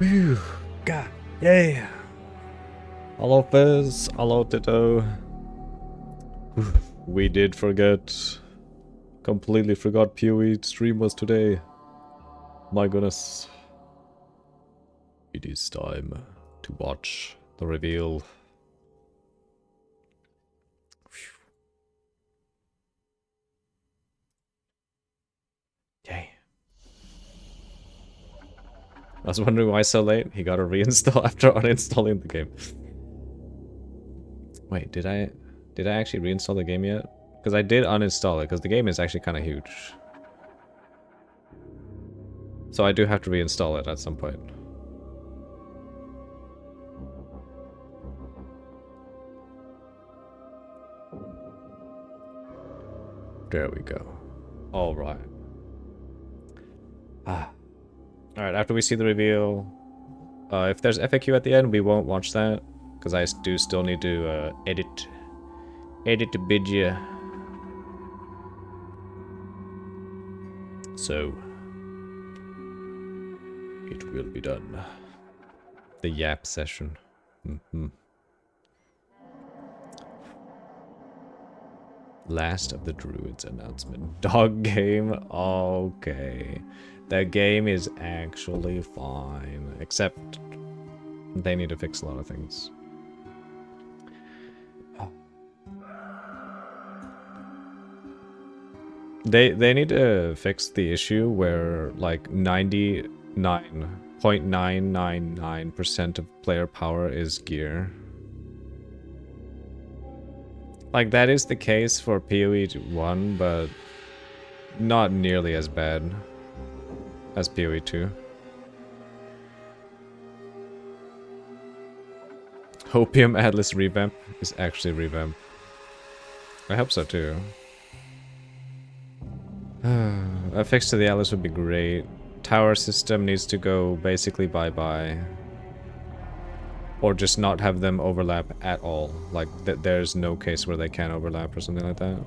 Whew. God. Yeah. Hello, Fizz. Hello, Tito. We did forget. Completely forgot PoE stream was today. My goodness. It is time to watch the reveal. Yay. I was wondering why so late. He got a reinstall after uninstalling the game. Wait, did I actually reinstall the game yet? Because I did uninstall it, because the game is actually kind of huge. So I do have to reinstall it at some point. There we go. Alright. Alright, after we see the reveal, if there's FAQ at the end, we won't watch that. Because I do still need to edit the video. So, it will be done. The yap session. Last of the Druids announcement. Dog game? Okay. The game is actually fine. Except they need to fix a lot of things. They need to fix the issue where like 99.999% of player power is gear. Like, that is the case for PoE 1, but not nearly as bad as PoE 2. Hopium Atlas revamp is actually revamp. I hope so too. A fix to the Atlas would be great. Tower system needs to go basically bye-bye. Or just not have them overlap at all. Like, there's no case where they can overlap or something like that.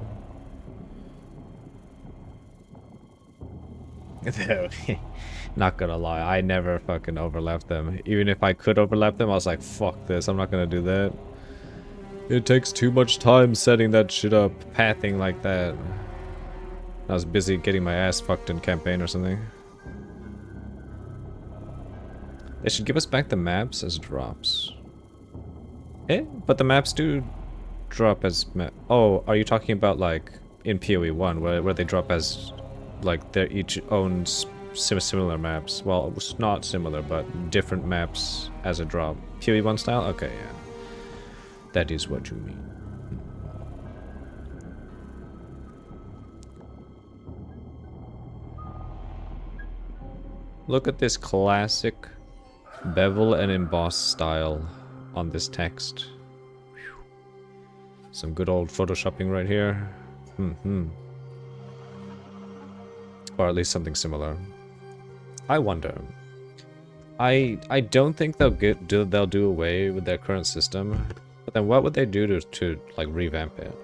Not gonna lie, I never fucking overlapped them. Even if I could overlap them, I was like, fuck this, I'm not gonna do that. It takes too much time setting that shit up, pathing like that. I was busy getting my ass fucked in campaign or something. They should give us back the maps as drops. But the maps do drop as oh, are you talking about like in PoE 1 where they drop as like they're each own similar maps? Well, it's not similar, but different maps as a drop. PoE 1 style? Okay, yeah. That is what you mean. Look at this classic bevel and emboss style on this text. Some good old photoshopping right here. Or at least something similar. I wonder. I don't think they'll do away with their current system. But then what would they do to like revamp it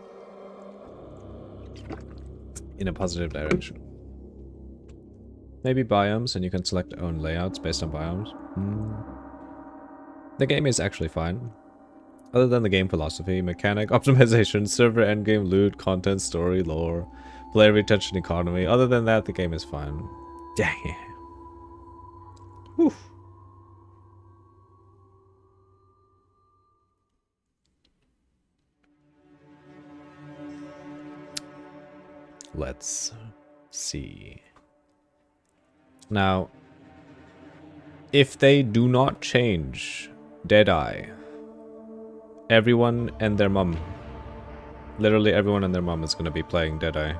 in a positive direction? Maybe biomes, and you can select your own layouts based on biomes. The game is actually fine. Other than the game philosophy, mechanic, optimization, server endgame, loot, content, story, lore, player retention, economy. Other than that, the game is fine. Dang. Whew. Let's see. Now, if they do not change Deadeye, everyone and their mom, literally everyone and their mom is going to be playing Deadeye.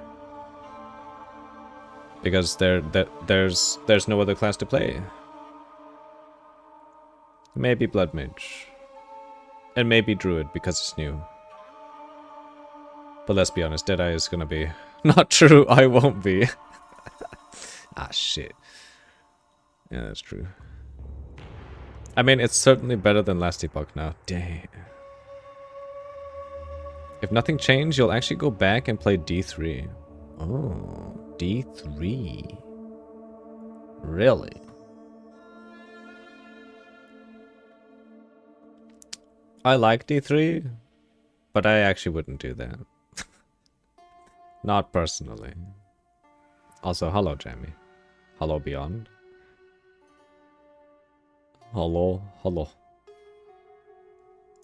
Because there's no other class to play. Maybe Blood Mage. And maybe Druid, because it's new. But let's be honest, Deadeye is gonna be... Not true, I won't be. Ah, shit. Yeah, that's true. I mean, it's certainly better than last epoch now. Dang. If nothing changed, you'll actually go back and play D3. Oh, D3. Really? I like D3, but I actually wouldn't do that. Not personally. Also, hello, Jamie. Hello, Beyond. Hello, hello.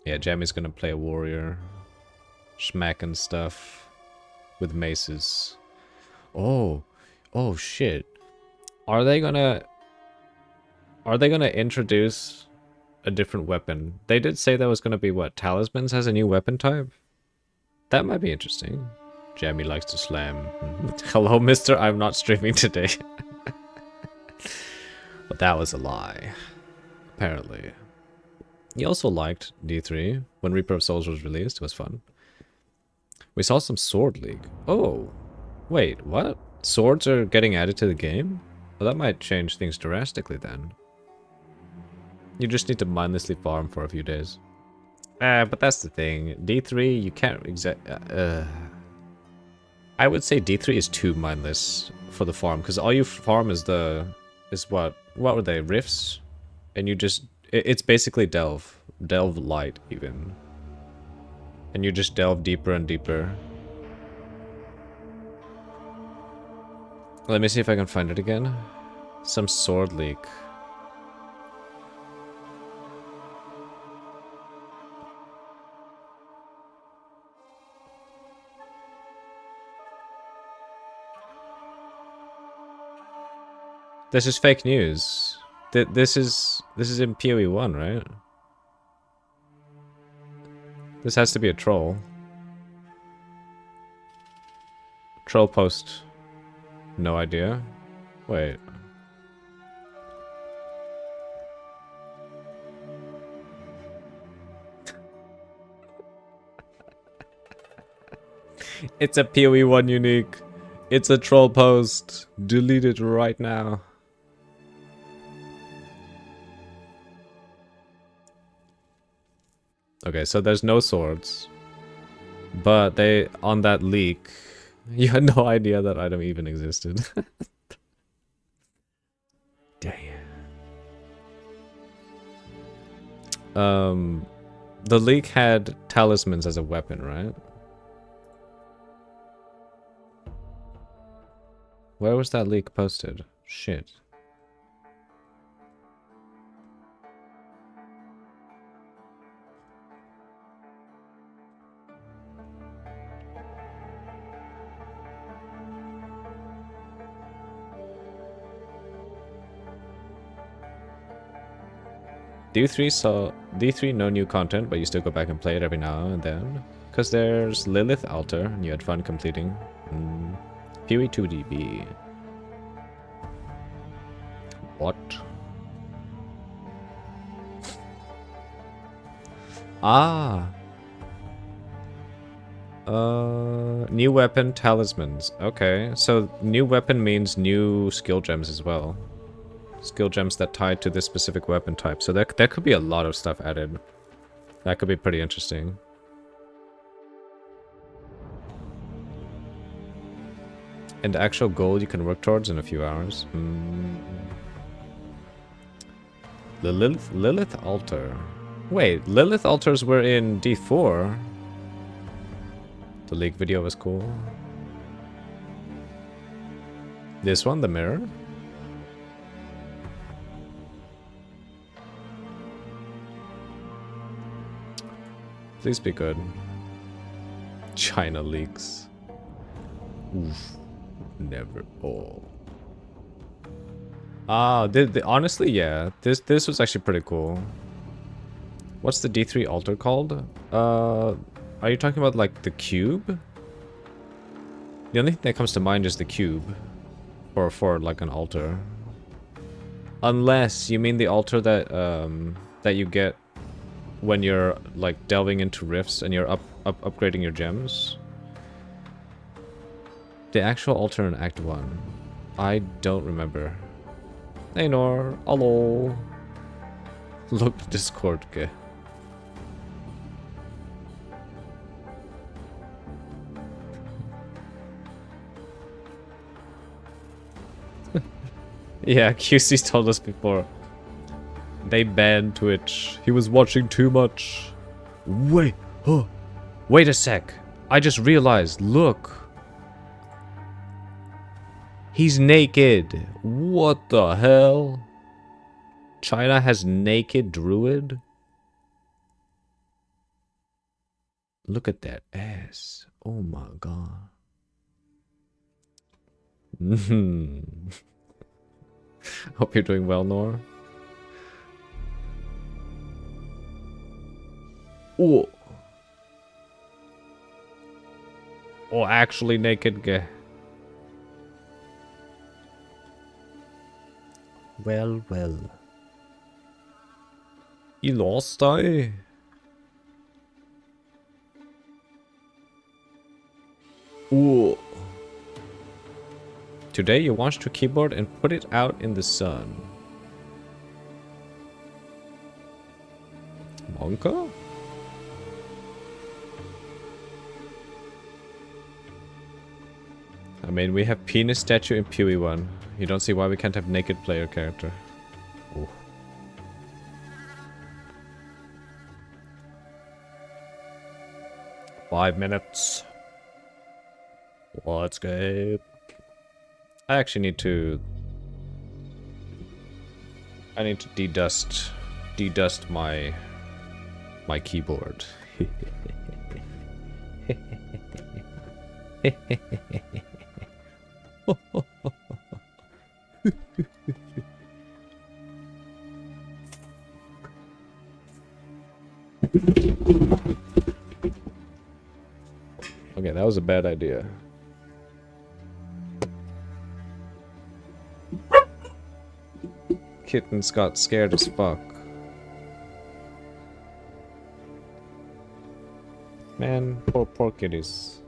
Yeah, Jamie's gonna play a warrior. Smacking stuff. With maces. Oh. Oh, shit. Are they gonna introduce a different weapon? They did say that was gonna be what? Talismans has a new weapon type? That might be interesting. Jamie likes to slam. Hello, mister. I'm not streaming today. But that was a lie. Apparently. He also liked D3 when Reaper of Souls was released. It was fun. We saw some Sword League. Oh. Wait, what? Swords are getting added to the game? Well, that might change things drastically then. You just need to mindlessly farm for a few days. But that's the thing. D3, you can't I would say D3 is too mindless for the farm, because all you farm is what were they, rifts? And you just, it's basically delve light even. And you just delve deeper and deeper. Let me see if I can find it again. Some Sword League. This is fake news. This is in PoE 1, right? This has to be a troll. Troll post. No idea. Wait. It's a PoE 1 unique. It's a troll post. Delete it right now. Okay, so there's no swords. But they, on that leak, you had no idea that item even existed. Damn. The leak had talismans as a weapon, right? Where was that leak posted? Shit. D3 no new content, but you still go back and play it every now and then. Because there's Lilith Altar, and you had fun completing. PoE 2DB. What? Ah. New weapon talismans. Okay, so new weapon means new skill gems as well. Skill gems that tie to this specific weapon type. So there could be a lot of stuff added. That could be pretty interesting. And the actual goal you can work towards in a few hours. The Lilith Altar. Wait, Lilith Altars were in D4. The leak video was cool. This one, the mirror? Please be good. China leaks. Oof. Never. Oh. Ah, honestly, yeah. This was actually pretty cool. What's the D3 altar called? Are you talking about like the cube? The only thing that comes to mind is the cube. For like an altar. Unless you mean the altar that that you get when you're like delving into rifts and you're upgrading your gems. The actual altar in Act 1. I don't remember. Hey Nor, hello. Look, Discord, okay. Yeah, QC's told us before. They banned Twitch. He was watching too much. Wait, oh, wait a sec. I just realized, look. He's naked. What the hell? China has naked druid? Look at that ass. Oh my god. Hope you're doing well, Nor. Oh. Oh, actually naked gay. Well, well. You lost, eh? Ooh. Today you washed your keyboard and put it out in the sun. Monka? I mean, we have penis statue in PoE 1. You don't see why we can't have naked player character. Ooh. Five minutes. Let's go. I actually need to... I need to dedust my keyboard. Okay, that was a bad idea. Kittens got scared as fuck. Man, poor kitties.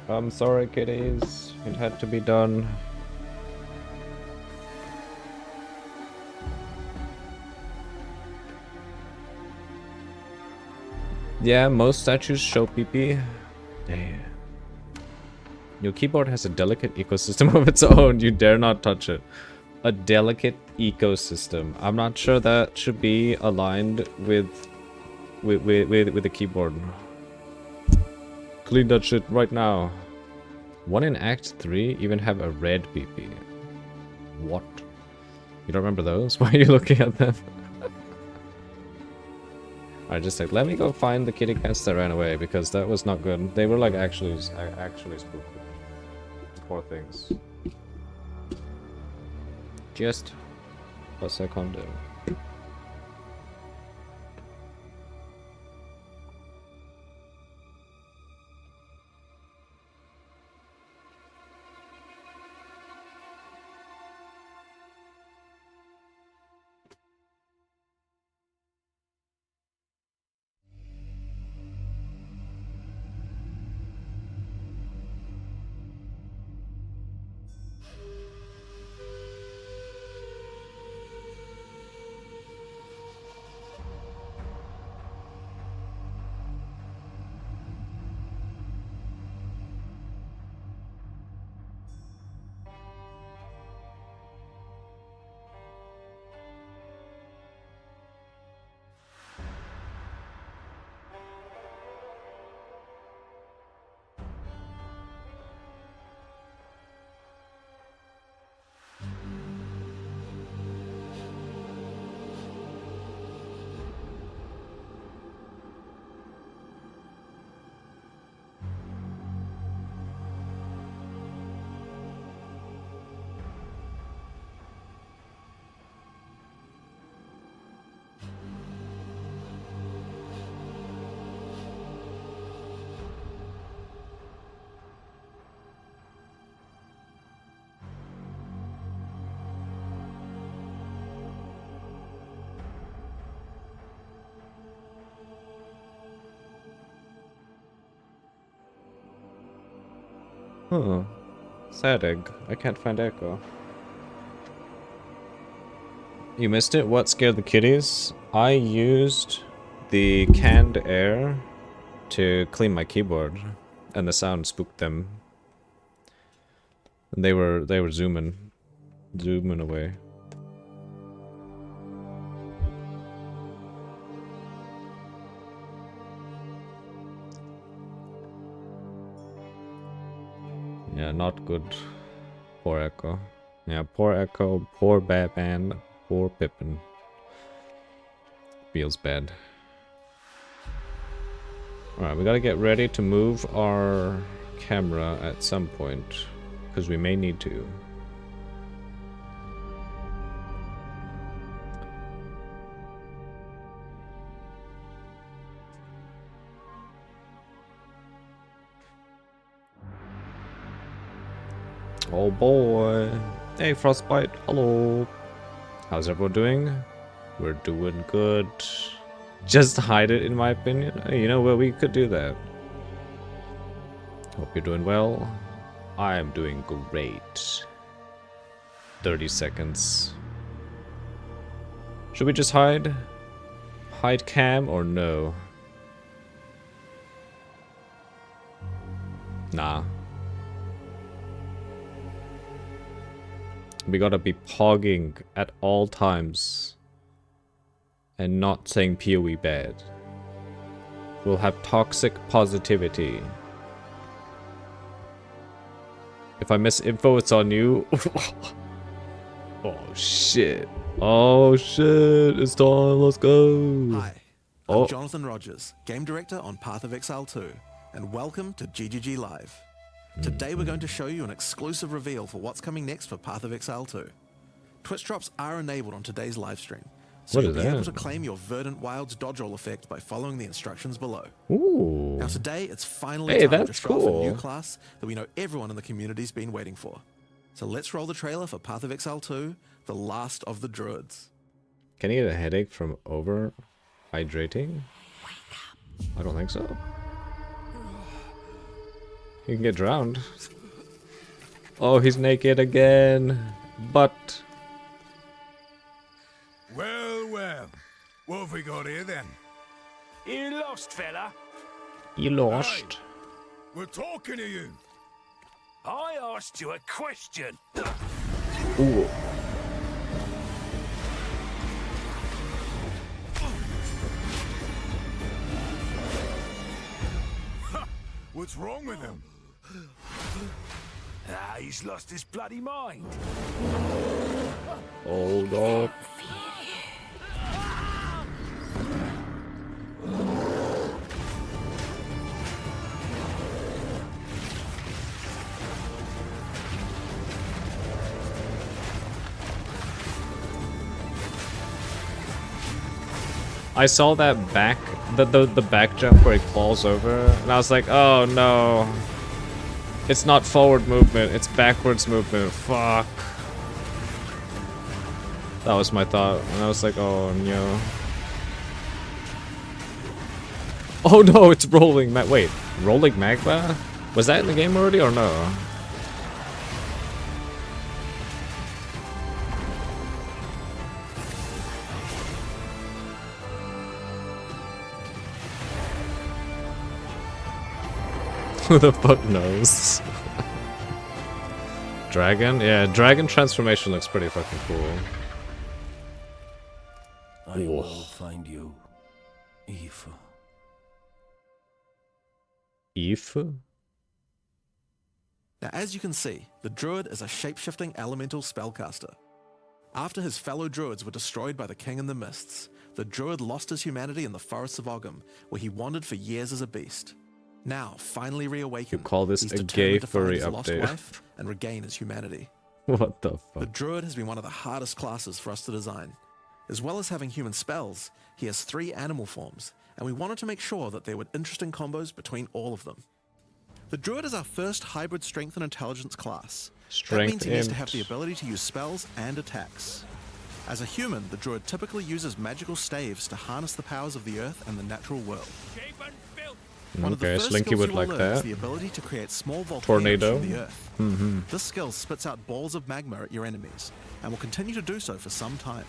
I'm sorry, kitties. It had to be done. Yeah, most statues show PP. Damn. Your keyboard has a delicate ecosystem of its own. You dare not touch it. A delicate ecosystem. I'm not sure that should be aligned with the keyboard. Clean that shit right now. One in Act 3 even have a red PP. What? You don't remember those? Why are you looking at them? I just like, let me go find the kitty cats that ran away because that was not good. They were like actually spooky. Poor things. Just a second. Huh. Sad egg. I can't find Echo. You missed it? What scared the kitties? I used the canned air to clean my keyboard, and the sound spooked them. And they were zooming away. Yeah, not good. Poor Echo. Yeah, poor Echo, poor Batman, poor Pippin. Feels bad. Alright, we gotta get ready to move our camera at some point, because we may need to. Oh boy. Hey, Frostbite. Hello. How's everyone doing? We're doing good. Just hide it, in my opinion. You know what? We could do that. Hope you're doing well. I am doing great. 30 seconds. Should we just hide? Hide cam or no? Nah. We gotta be pogging at all times. And not saying PoE bad. We'll have toxic positivity. If I miss info, it's on you. Oh shit. Oh shit. It's time. Let's go. Hi, I'm Jonathan Rogers, Game Director on Path of Exile 2, and welcome to GGG Live. Today we're going to show you an exclusive reveal for what's coming next for Path of Exile 2. Twitch drops are enabled on today's live stream, so you'll be able to claim your Verdant Wilds dodge roll effect by following the instructions below. Ooh. Now today it's finally time to show off a new class that we know everyone in the community's been waiting for. So let's roll the trailer for Path of Exile 2, The Last of the Druids. Can you get a headache from over-hydrating? I don't think so. You can get drowned. Oh, he's naked again. But... Well, well. What have we got here then? You lost, fella? You lost. Hey, we're talking to you. I asked you a question. Ooh. What's wrong with him? He's lost his bloody mind. Hold up. I saw that back, the back jump where he falls over, and I was like, oh no. It's not forward movement, it's backwards movement. Fuck. That was my thought, and I was like, oh no. Oh no, it's rolling wait, rolling magma? Was that in the game already or no? Who the fuck knows? Dragon? Yeah, dragon transformation looks pretty fucking cool. I will find you, Eve. Eve? Now as you can see, the Druid is a shape-shifting elemental spellcaster. After his fellow Druids were destroyed by the King in the Mists, the Druid lost his humanity in the forests of Ogham, where he wandered for years as a beast. Now, finally reawakened, You call this he's a determined gay to find furry his lost update? wife and regain his humanity. What the The fuck? Druid has been one of the hardest classes for us to design. As well as having human spells, he has 3 animal forms, and we wanted to make sure that there were interesting combos between all of them. The Druid is our first hybrid strength and intelligence class. That means he needs to have the ability to use spells and attacks. As a human, the Druid typically uses magical staves to harness the powers of the earth and the natural world. One of the Okay, first Slinky skills would you will like learn is that. the ability to create small volcanoes Tornado. from the earth. This skill spits out balls of magma at your enemies, and will continue to do so for some time.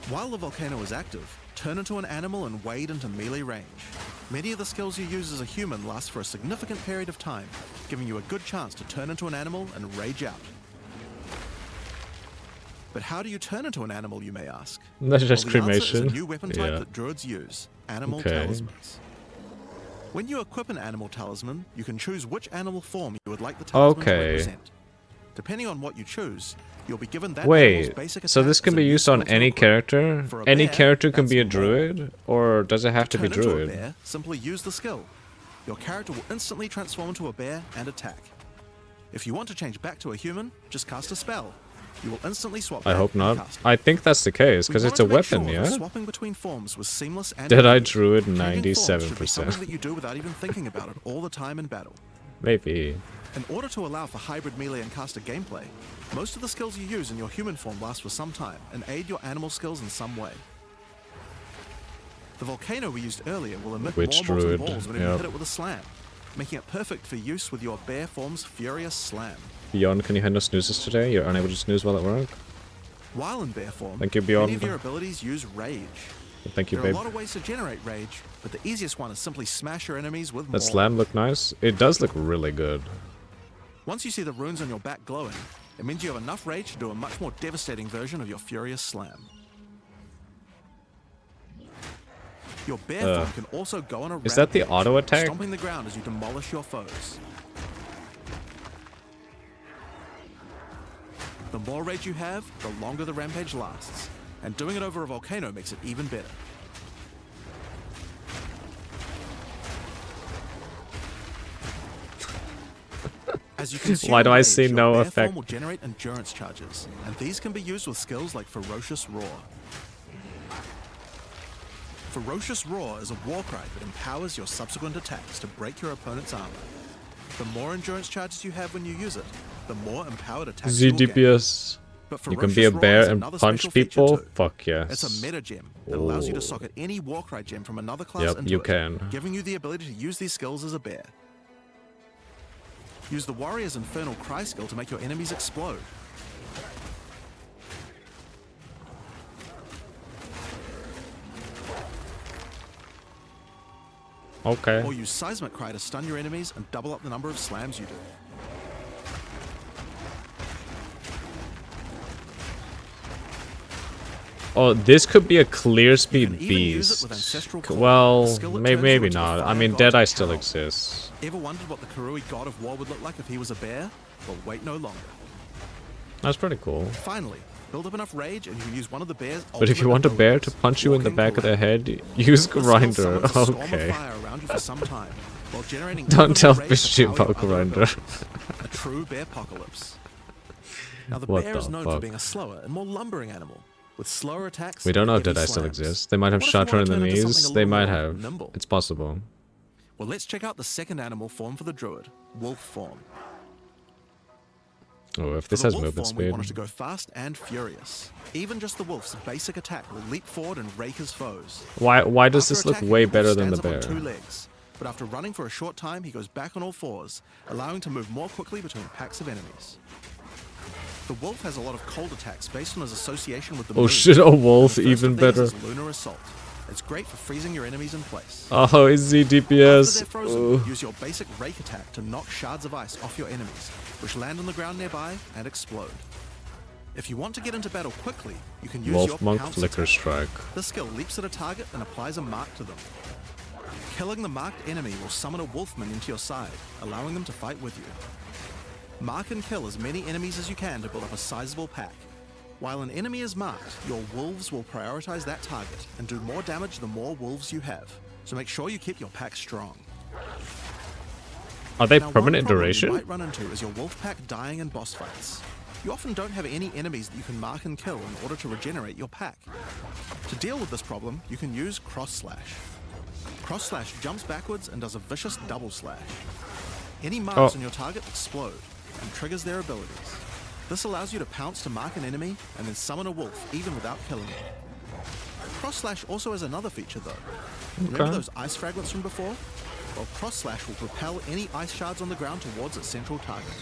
While the volcano is active, turn into an animal and wade into melee range. Many of the skills you use as a human last for a significant period of time, giving you a good chance to turn into an animal and rage out. But how do you turn into an animal, you may ask? That's just Well, the answer is cremation. a new weapon type Yeah. that druids use, animal Okay. talismans. When you equip an animal talisman, you can choose which animal form you would like the talisman to Okay. represent. Depending on what you choose, you'll be given that animal's Wait, basic so attack this can as a be new used on skill to any equip. character? For a Any bear, character can that's be a more. druid? Or does it have to be Turn into a druid? bear, simply use the skill. Your character will instantly transform into a bear and attack. If you want to change back to a human, just cast a spell. You will instantly swap I back hope and not. cast it. I think that's the case, We because it's wanted a to make weapon, sure that yeah? Swapping between forms was seamless and Dead Eye intuitive. Druid, Changing forms should be 97%. something that you do without even thinking about it all the time in battle. Maybe. In order to allow for hybrid melee and caster gameplay, most of the skills you use in your human form last for some time and aid your animal skills in some way. The volcano we used earlier will emit Witch more molten druid, balls whenever you yep. hit it with a slam, making it perfect for use with your bear form's furious slam. Beyond, can you handle snoozes today? You're unable to snooze while at work? While in bear form, Thank you, many Beyond. of your abilities use rage. Thank you, There are a babe. lot of ways to generate rage, but the easiest one is simply smash your enemies with That more. slam look nice? It does look really good. Once you see the runes on your back glowing, it means you have enough rage to do a much more devastating version of your furious slam. Your bear form can also go on a Is that the rampage, auto attack? stomping the ground as you demolish your foes. The more rage you have, the longer the rampage lasts, and doing it over a volcano makes it even better. As you consume Why do I rage, see your no bear effect? form will generate endurance charges, and these can be used with skills like Ferocious Roar. Ferocious Roar is a war cry that empowers your subsequent attacks to break your opponent's armor. The more endurance charges you have when you use it, the more empowered attacks you will get. ZDPS. But You can be a Ferocious Roar bear has and another punch special feature people? too. Fuck yes. It's a meta gem that allows you to Ooh. socket any Warcry gem from another class Yep, into you it, can. giving you the ability to use these skills as a bear. Use the Warrior's Infernal Cry skill to make your enemies explode. Okay. Or use Seismic Cry to stun your enemies and double up the number of slams you do. Oh, this could be a clear You speed can even use it with beast. Ancestral Call, Well, a skill that turns you maybe into the not. I fire mean, god Deadeye still Hell. exists. Ever wondered what the Karui god of war would look like if he was a bear? Well, wait no longer. That's pretty cool. Finally, build up enough rage and you can use one of the bear's But if you want a bear to punch you in the back of the head, use Grinder. Okay. Fire around you for some time, while generating Don't even tell more rage to Fishy power your about other Grinder. abilities. A true bear apocalypse. Now the What bear the is known for fuck? being a slower and more lumbering animal, with slower attacks. We don't know if and heavy Deadeye still slams. exists. They might have What if you shot her want in to the turn into knees. something a They little might more have. nimble? It's possible. Well, let's check out the second animal form for the druid, wolf form. Oh, if For this the has wolf movement form, we speed. wanted to go fast and furious. Even just the wolf's basic attack will leap forward and rake his foes. Why does After this look attacking, way the wolf better than the stands up bear? on 2 legs, but after running for a short time, he goes back on all 4s, allowing to move more quickly between packs of enemies. The wolf has a lot of cold attacks based on his association with the moon. Oh shit, a wolf, And the first even of these better. is Lunar Assault. It's great for freezing your enemies in place. Oh, it's After ZDPS. they're frozen, Ooh. use your basic rake attack to knock shards of ice off your enemies, which land on the ground nearby and explode. If you want to get into battle quickly, you can use your Wolf Monk pounce Flicker attack. Strike. This skill leaps at a target and applies a mark to them. Killing the marked enemy will summon a wolf minion to your side, allowing them to fight with you. Mark and kill as many enemies as you can to build up a sizable pack. While an enemy is marked, your wolves will prioritize that target and do more damage the more wolves you have. So make sure you keep your pack strong. Are they Now, one permanent problem duration? You might run into is your wolf pack dying in boss fights. You often don't have any enemies that you can mark and kill in order to regenerate your pack. To deal with this problem, you can use Cross Slash. Cross Slash jumps backwards and does a vicious double slash. Any marks on your target explode and triggers their abilities. This allows you to pounce to mark an enemy and then summon a wolf even without killing it. Cross Slash also has another feature though. Remember Okay. those ice fragments from before? while Cross Slash will propel any ice shards on the ground towards its central target.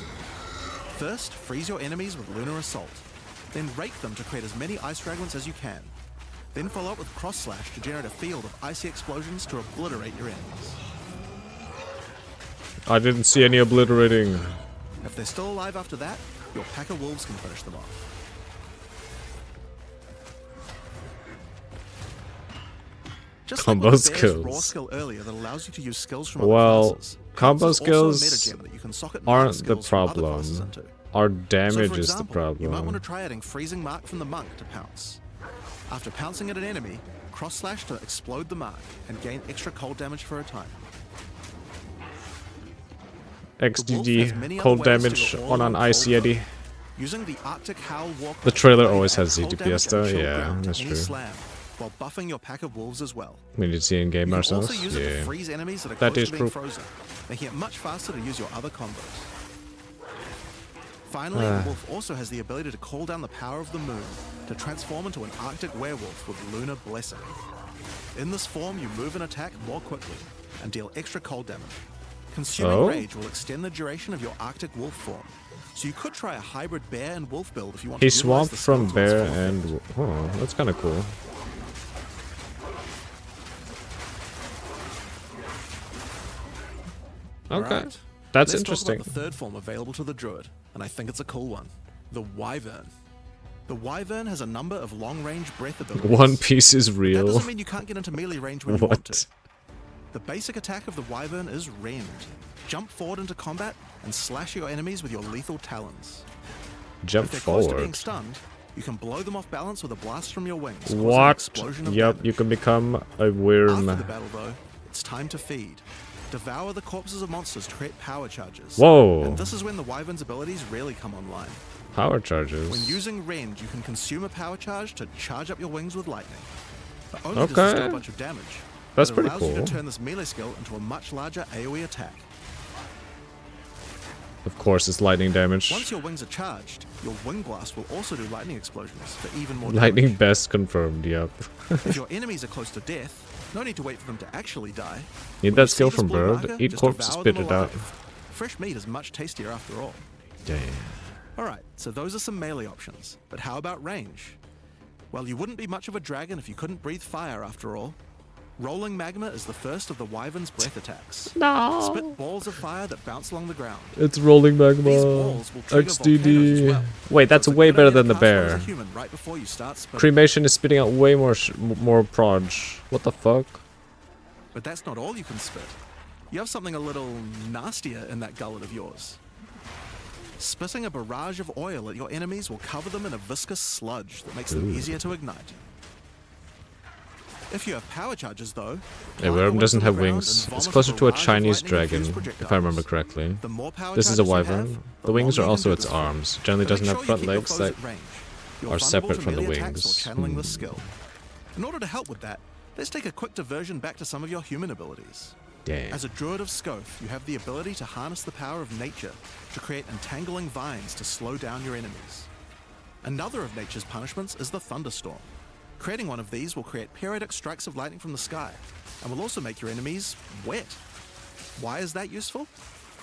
First, freeze your enemies with Lunar Assault. Then rake them to create as many ice fragments as you can. Then follow up with Cross Slash to generate a field of icy explosions to obliterate your enemies. I didn't see any obliterating. If they're still alive after that, your pack of wolves can finish them off. Just Combo like with the bear's raw skills. skill earlier that allows you to use skills from other Well, classes, combo Pounce is also a skills metagem that you can socket aren't mark the skills from other classes problem. into. Our So damage for is the example, you might want to problem. try adding Freezing Mark from the Monk to Pounce. After pouncing at an enemy, Cross Slash to explode the mark and gain extra cold damage for a time. The wolf has many XDD, other cold ways to damage go all on an out icy cold, eddy. though. Using the Arctic Howl Walk. The trailer will always add has cold ZDPS damage though, and chill yeah, ground to that's any true. slam, while buffing your pack of wolves as well. We need to see in game You can ourselves. also use it to Yeah. freeze enemies that are That close is to being true. frozen, making it much faster to use your other combos. Finally, the wolf also has the ability to call down the power of the moon to transform into an Arctic werewolf with Lunar Blessing. In this form, you move and attack more quickly and deal extra cold damage. Consuming Oh? Rage will extend the duration of your Arctic wolf form, so you could try a hybrid bear and wolf build if you want He to utilize swapped the from skill to its bear full and... effect. Oh, that's kind of cool. Okay. Alright. That's Let's interesting. talk about the third form available to the Druid, and I think it's a cool one. The Wyvern. The Wyvern has a number of long-range breath abilities. One Piece is That real. doesn't mean you can't get into melee range when you want What? to. The basic attack of the Wyvern is Rend. Jump forward into combat and slash your enemies with your lethal talons. Jump If they're close to being forward. stunned, you can blow them off balance with a blast from your wings. causing an What? explosion of Yep, damage. you can become a After the worm. battle, though, it's time to feed. Devour the corpses of monsters to create power charges. Whoa. And this is when the Wyvern's abilities really come online. Power When charges. using Rend, you can consume a power charge to charge up your wings with lightning. But only does this Okay. do a bunch of damage. That's it pretty allows you cool. to turn this melee skill into a much larger AoE attack. Of course, it's lightning damage. Once your wings are charged, your Wing Blast will also do lightning explosions for even more Lightning damage. best confirmed, yep. If your enemies are close to death, no need to wait for them to actually die. Need When that you see skill this from blue Bird. marker, Eat just corpse, devour spit them it out. alive. Fresh meat is much tastier after all. Damn. Alright, so those are some melee options. But how about range? Well, you wouldn't be much of a dragon if you couldn't breathe fire after all. Rolling Magma is the first of the Wyvern's breath attacks. No. Spit balls of fire that bounce along the ground. It's rolling magma. These balls will trigger volcanoes as XDD. well. Wait, that's So it's a way good better idea than to the cast one as bear. a human right before you start spitting. Cremation is spitting out way more proj. What the fuck? But that's not all you can spit. You have something a little nastier in that gullet of yours. Spitting a barrage of oil at your enemies will cover them in a viscous sludge that makes them Ooh. easier to ignite. If you have power charges, though, A plant your worm wings doesn't on the have ground wings. and It's vomit closer to a barrage of Chinese lightning-infused dragon, if I remember projectiles. correctly. The more power This is a charges you wyvern. have, The wings more are you can also do its this for. arms. Generally But doesn't make have sure you front keep your legs foes that at range. You're are vulnerable separate to from the melee attacks wings. or channeling this skill. In order to help with that, let's take a quick diversion back to some of your human abilities. Damn. As a druid of Scoth, you have the ability to harness the power of nature to create entangling vines to slow down your enemies. Another of nature's punishments is the thunderstorm. Creating one of these will create periodic strikes of lightning from the sky, and will also make your enemies wet. Why is that useful?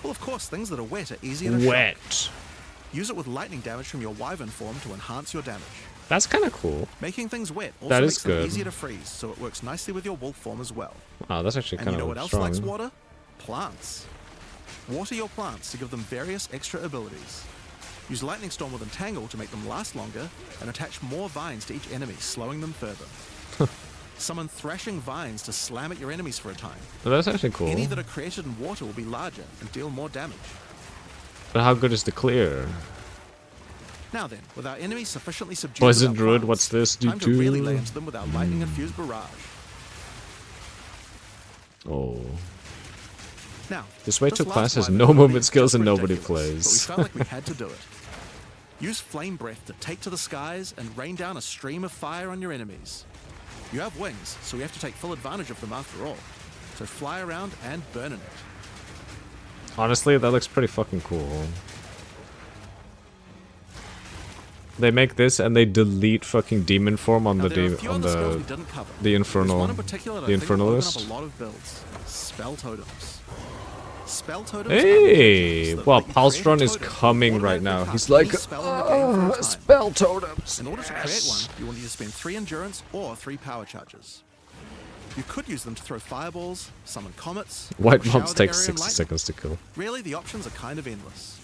Well, of course, things that are wet are easier to shock. Wet. Use it with lightning damage from your wyvern form to enhance your damage. That's kind of cool. Making things wet also That is makes them good. easier to freeze, so it works nicely with your wolf form as well. Wow, that's actually And kind you know of what else strong. likes water? Plants. Water your plants to give them various extra abilities. Use Lightning Storm with Entangle to make them last longer, and attach more vines to each enemy, slowing them further. Summon Thrashing Vines to slam at your enemies for a time. But that's actually cool. Any that are created in water will be larger and deal more damage. But how good is the clear? Now then, with our enemies sufficiently subdued Poison with our Druid, plants, what's this do time to really lay to? into them with our lightning-infused barrage. Oh. Now, This way this 2 last class has wyvern no ability movement is skills just and nobody ridiculous, plays. But we felt like we had to do it. Use Flame Breath to take to the skies and rain down a stream of fire on your enemies. You have wings, so you have to take full advantage of them after all. So fly around and burn in it. Honestly, that looks pretty fucking cool. They make this and they delete fucking demon form on Now, the there are a few other skills we didn't cover. There's infernal one in particular that the I think will open up infernalist. a lot of builds. Spell totems. Spell totems Hey, are the well, that let you create a Palstron is totem coming and right now. automatically He's cast like, any spell in the game for a time. spell totems. In order to create one, you will need to spend 3 endurance or 3 power charges. You could use them to throw fireballs, summon comets, White or shower mobs the take area in 60 lightning. seconds to kill. Really, the options are kind of endless.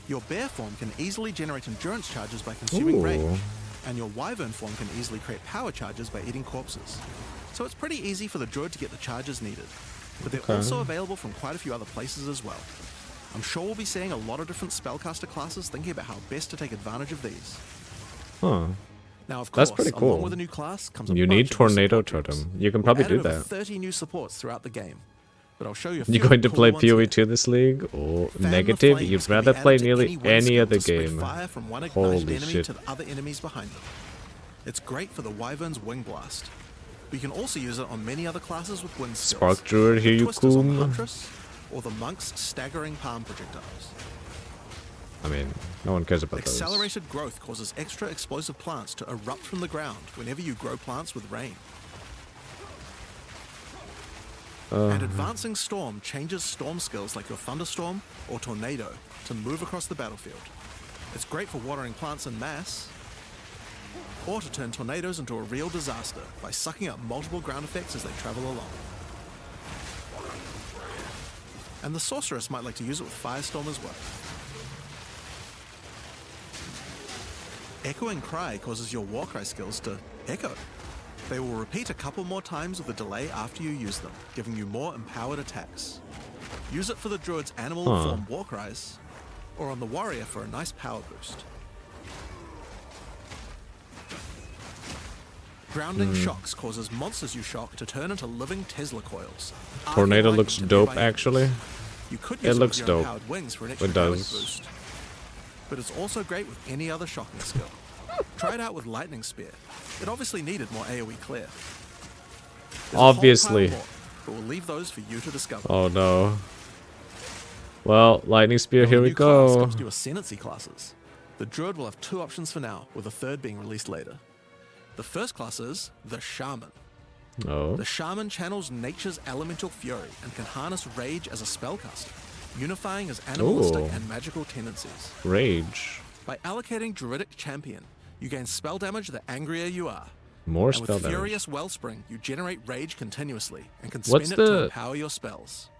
Your bear form can easily generate endurance charges by consuming Ooh. rage, and your wyvern form can easily create power charges by eating corpses. So it's pretty easy for the druid to get the charges needed. But they're Okay. also available from quite a few other places as well. I'm sure we'll be seeing a lot of different spellcaster classes thinking about how best to take advantage of these. Huh. Now, of course, That's pretty cool. along with a new class comes a You bunch need of new Tornado support groups. Totem. You can We've probably added do over that. 30 new supports throughout the game. But I'll show you a few You going to cool play ones here. PoE 2 this league? Oh, Fan the negative? flames You'd can be rather added play to nearly wind any skill other to spread game. fire from one ignited Holy enemy shit. to the other enemies behind them. It's great for the wyvern's wing blast. But you can also use it on many other classes with wind skills. Spark Druid, here The you Twisters on the come. Huntress, or the monk's staggering palm projectiles. I mean, no one cares about those. Accelerated growth causes extra explosive plants to erupt from the ground whenever you grow plants with rain. And Advancing Storm changes storm skills like your Thunderstorm or Tornado to move across the battlefield. It's great for watering plants en masse, or to turn tornadoes into a real disaster by sucking up multiple ground effects as they travel along. And the Sorceress might like to use it with Firestorm as well. Echoing Cry causes your Warcry skills to echo. They will repeat a couple more times with a delay after you use them, giving you more empowered attacks. Use it for the Druid's animal form Warcries, or on the Warrior for a nice power boost. Grounding Shocks causes monsters you shock to turn into living Tesla coils. Tornado arcing looks lightning to dope, nearby enemies. actually. You could It use looks with your dope. empowered wings for an extra It damage does. boost. But it's also great with any other shocking skill. Try it out with Lightning Spear. It obviously needed more AoE clear. There's a whole Obviously. pile more, but we'll leave those for you to discover. Oh no. Well, Lightning Spear, Now, here the we new class go. comes to Ascendancy classes. The Druid will have 2 options for now, with a third being released later. The first class is the Shaman. Oh. The Shaman channels nature's elemental fury and can harness rage as a spellcaster, unifying his animalistic Ooh. and magical tendencies. Rage. By allocating Druidic Champion, you gain spell damage the angrier you are. More And spell with damage. Furious Wellspring, you generate rage continuously and can What's spend it to the- empower your spells.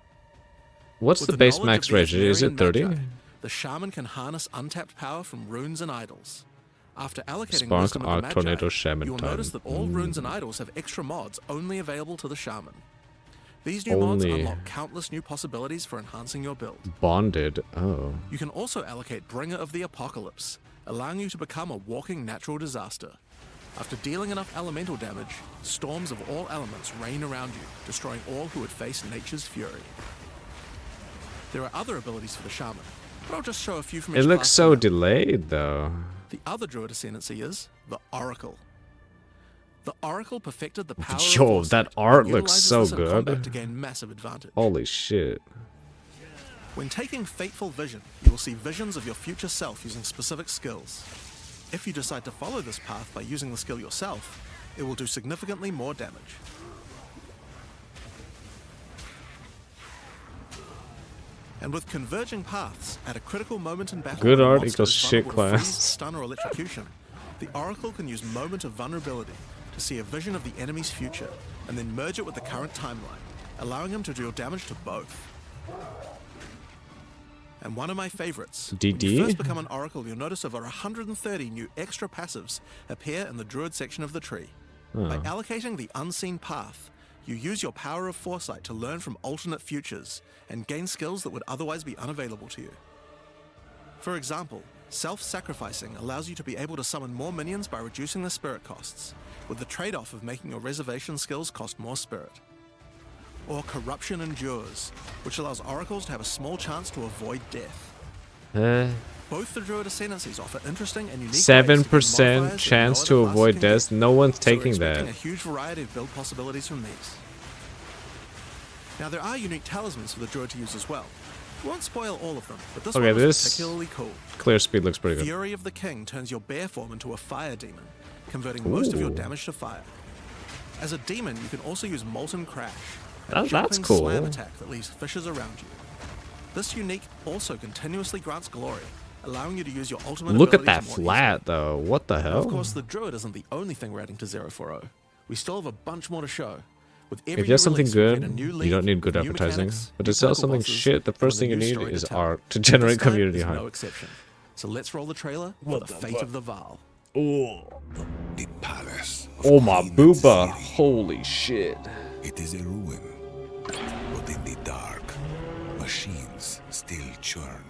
What's With the base knowledge max of the rage? Is it Asmerian 30? Magi, the Shaman can harness untapped power from runes and idols. After allocating Spark, Wisdom of the Arc, Magi, Tornado, Shaman you will time. notice that all runes and idols have extra mods only available to the Shaman. These new mods Only. unlock countless new possibilities for enhancing your build. Bonded. Oh. You can also allocate Bringer of the Apocalypse, allowing you to become a walking natural disaster. After dealing enough elemental damage, storms of all elements rain around you, destroying all who would face nature's fury. There are other abilities for the Shaman, but I'll just show a few from each It looks class so for now. delayed though. The other Druid Ascendancy is the Oracle. The Oracle perfected the power Yo, of foresight that and art looks utilizes so this in combat good. to gain massive advantage. Holy shit. When taking Fateful Vision, you will see visions of your future self using specific skills. If you decide to follow this path by using the skill yourself, it will do significantly more damage. And with converging paths, at a critical moment in battle, Good when a art monster equals is shit vulnerable to freeze, class. stun, or electrocution, the Oracle can use Moment of Vulnerability to see a vision of the enemy's future, and then merge it with the current timeline, allowing him to deal damage to both. And one of my favorites, when DD? you first become an Oracle, you'll notice over 130 new extra passives appear in the Druid section of the tree. By allocating the Unseen Path, you use your power of foresight to learn from alternate futures and gain skills that would otherwise be unavailable to you. For example, self-sacrificing allows you to be able to summon more minions by reducing the spirit costs, with the trade-off of making your reservation skills cost more spirit. Or Corruption Endures, which allows oracles to have a small chance to avoid death. Both the Druid Ascendancies offer interesting and unique ways to gain 7% modifiers chance that to no other class avoid can death. give. No one's So we're taking expecting that. a huge variety of build possibilities from these. Now there are unique talismans for the Druid to use as well. We won't spoil all of them, but this Okay, one was this particularly cool. clear speed looks pretty good. Fury of the King turns your bear form into a fire demon, converting most of your Ooh. damage to fire. As a demon, you can also use Molten Crash, a That's jumping cool. slam attack that leaves fissures around you. This unique also continuously grants glory, allowing you to use your ultimate Look at ability that more flat though. What the easily. And hell? of course, the Druid isn't the only thing we're adding to 040. We still have a bunch more to show. With every If you have new something release, we good, create a new you league don't need good with new advertising. mechanics, But new to sell purple something bosses, shit, the and first a thing you new need story to is tell. art to This generate time community is hype. no exception. So let's roll the trailer for the fate of the Val. The palace. of Oh my Queen booba. City. Holy shit. It is a ruin, but in the dark, machines still churn.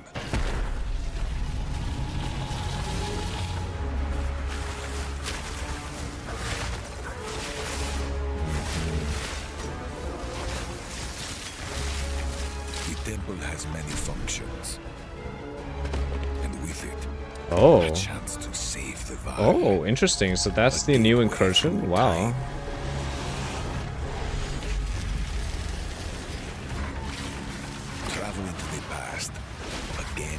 The temple has many functions, and with it, Oh. a chance to save the Val. Oh, interesting. So that's the new incursion? Wow. Travel into the past again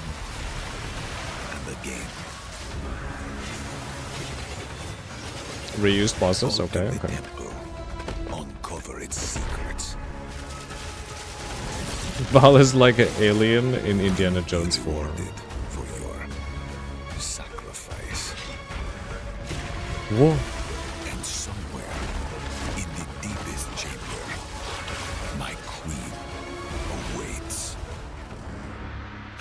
and again. Reused bosses? Open Okay, the okay. temple, uncover its secrets. Val is like an alien in Indiana Jones form. Rewarded for your sacrifice. Whoa. And somewhere in the deepest chamber, my queen awaits.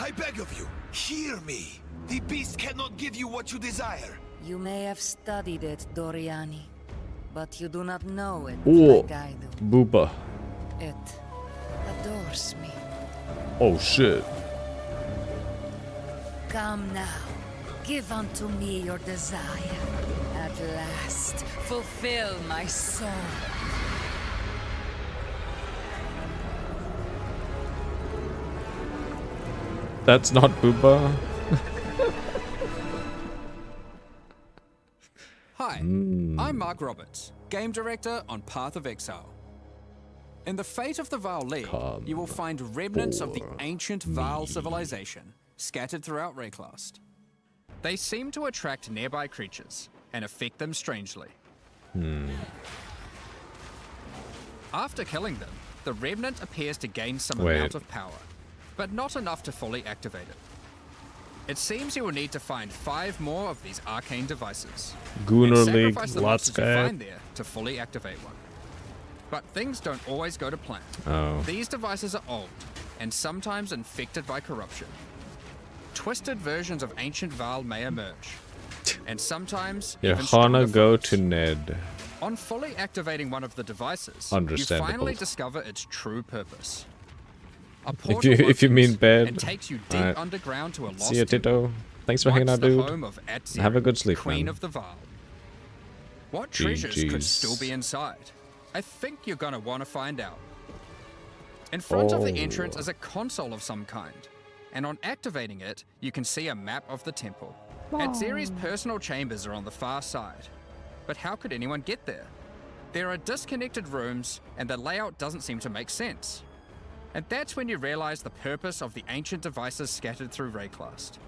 I beg of you, hear me. The beast cannot give you what you desire. You may have studied it, Doriani, but you do not know it Ooh. like I do. Booba. It adores me. Oh shit. Come now, give unto me your desire. At last, fulfill my soul. That's not Booba. Hi, I'm Mark Roberts, Game Director on Path of Exile. In the Fate of the Val League, you will find remnants of the ancient Val civilization scattered throughout Rayclast. They seem to attract nearby creatures and affect them strangely. After killing them, the remnant appears to gain some amount of power, but not enough to fully activate it. It seems you will need to find 5 more of these arcane devices, Gunnar and League, sacrifice the let's monsters you go. find there to fully activate one. But things don't always go to plan. Oh. These devices are old, and sometimes infected by corruption. Twisted versions of ancient Val may emerge, and sometimes even Johanna stronger go foes. to Ned. On fully activating one of the devices, you Understandable. finally discover its true purpose. A If portal you mean opens bad. and takes you deep Alright. underground to a lost See ya, temple. Tito. Thanks for hanging Once out, the dude. home of Atzir, Have a good sleep, Queen man. of the Val. What treasures could GGs. still be inside? I think you're gonna want to find out. In front of the entrance is a console of some kind, and on activating it, you can see a map of the temple. Atziri's personal chambers are on the far side, but how could anyone get there? There are disconnected rooms, and the layout doesn't seem to make sense. And that's when you realize the purpose of the ancient devices scattered through Rayclast.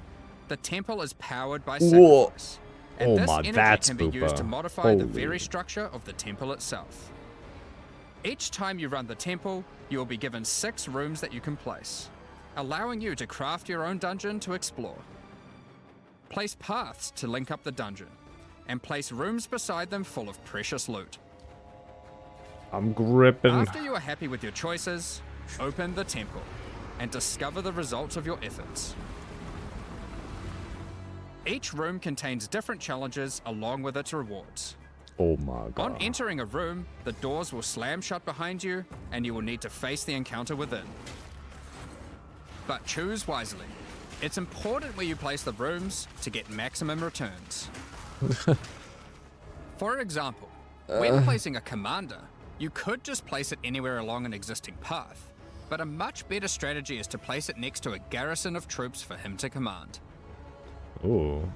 The temple is powered by Whoa. sacrifice, and Oh this my, energy that's can be used to Boopa. modify the Holy. very structure of the temple itself. Each time you run the temple, you will be given 6 rooms that you can place, allowing you to craft your own dungeon to explore. Place paths to link up the dungeon, and place rooms beside them full of precious loot. I'm gripping. After you are happy with your choices, open the temple and discover the results of your efforts. Each room contains different challenges along with its rewards. Oh my On god. entering a room, the doors will slam shut behind you and you will need to face the encounter within. But choose wisely. It's important where you place the rooms to get maximum returns. For example, when placing a commander, you could just place it anywhere along an existing path, but a much better strategy is to place it next to a garrison of troops for him to command. Ooh.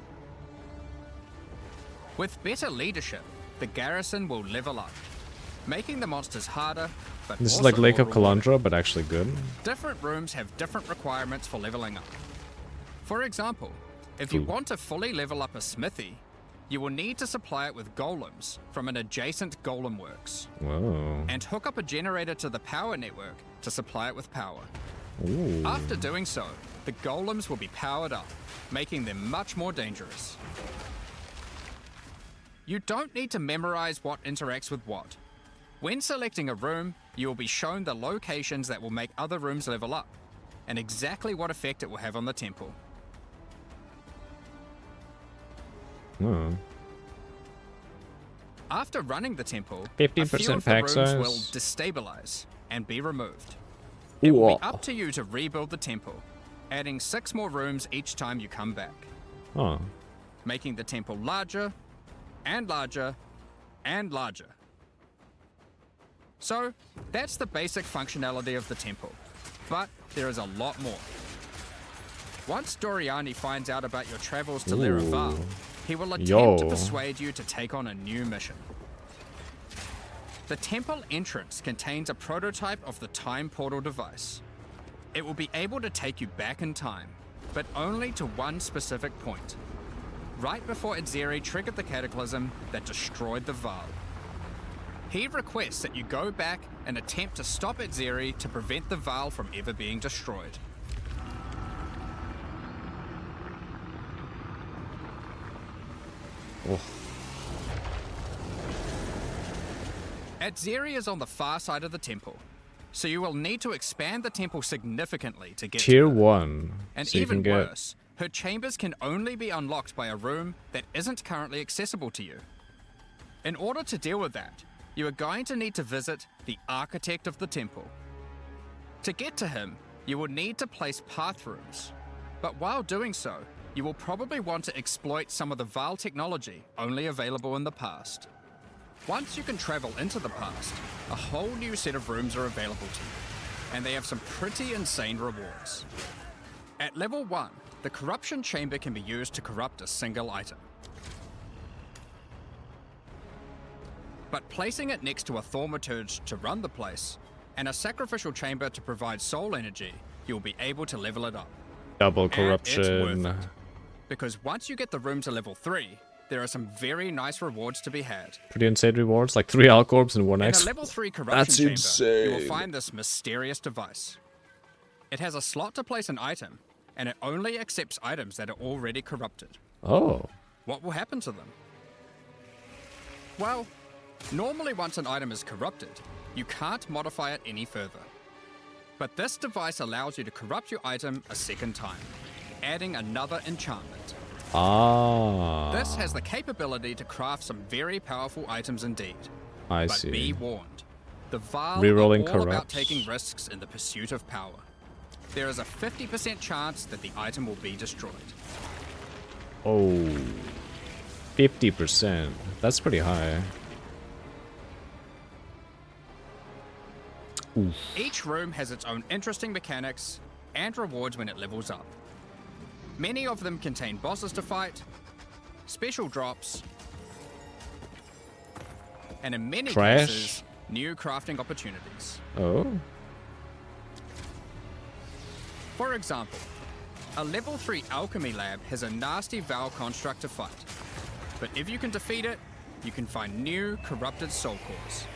With better leadership, the garrison will level up. making the monsters harder, but This is also like Lake more of rewarding. Kalandra, but actually good. Different rooms have different requirements for leveling up. For example, if you want to fully level up a smithy, you will need to supply it with golems from an adjacent golem works, Whoa. and hook up a generator to the power network to supply it with power. Ooh. After doing so, the golems will be powered up, making them much more dangerous. You don't need to memorize what interacts with what. When selecting a room, you will be shown the locations that will make other rooms level up, and exactly what effect it will have on the temple. Hmm. After running the temple, 15% a few of the pack rooms size. will destabilize and be removed. It will Ooh. be up to you to rebuild the temple, adding 6 more rooms each time you come back, Oh. making the temple larger and larger and larger. So, that's the basic functionality of the temple, but there is a lot more. Once Doriani finds out about your travels to Laraval, he will attempt to persuade you to take on a new mission. The temple entrance contains a prototype of the time portal device. It will be able to take you back in time, but only to one specific point, right before Itzeri triggered the cataclysm that destroyed the Vaal. He requests that you go back and attempt to stop Itzeri to prevent the Vaal from ever being destroyed. Oh. Itzeri is on the far side of the temple, so you will need to expand the temple significantly to get Tier to her. 1. And So you even can get... worse, her chambers can only be unlocked by a room that isn't currently accessible to you. In order to deal with that, you are going to need to visit the architect of the temple. To get to him, you will need to place path rooms. But while doing so, you will probably want to exploit some of the Vaal technology only available in the past. Once you can travel into the past, a whole new set of rooms are available to you, and they have some pretty insane rewards. At level 1, the corruption chamber can be used to corrupt a single item. But placing it next to a thaumaturge to run the place, and a sacrificial chamber to provide soul energy, you'll be able to level it up. Double And it's corruption. worth it. Because once you get the room to level 3, there are some very nice rewards to be had. Pretty insane rewards, like 3 Alcorbs and 1 In X. a level 3 corruption That's chamber, you will insane. find this mysterious device. It has a slot to place an item, and it only accepts items that are already corrupted. Oh. What will happen to them? Well, normally once an item is corrupted, you can't modify it any further. But this device allows you to corrupt your item a second time, adding another enchantment. Ah. This has the capability to craft some very powerful items indeed. I But see. be warned, the Vaal Rerolling are all about corrupts. taking risks in the pursuit of power. There is a 50% chance that the item will be destroyed. Oh. 50%. That's pretty high. Oof. Each room has its own interesting mechanics and rewards when it levels up. Many of them contain bosses to fight, special drops, and in many Trash. cases, new crafting opportunities. Oh. For example, a level 3 alchemy lab has a nasty Vaal construct to fight. But if you can defeat it, you can find new corrupted soul cores.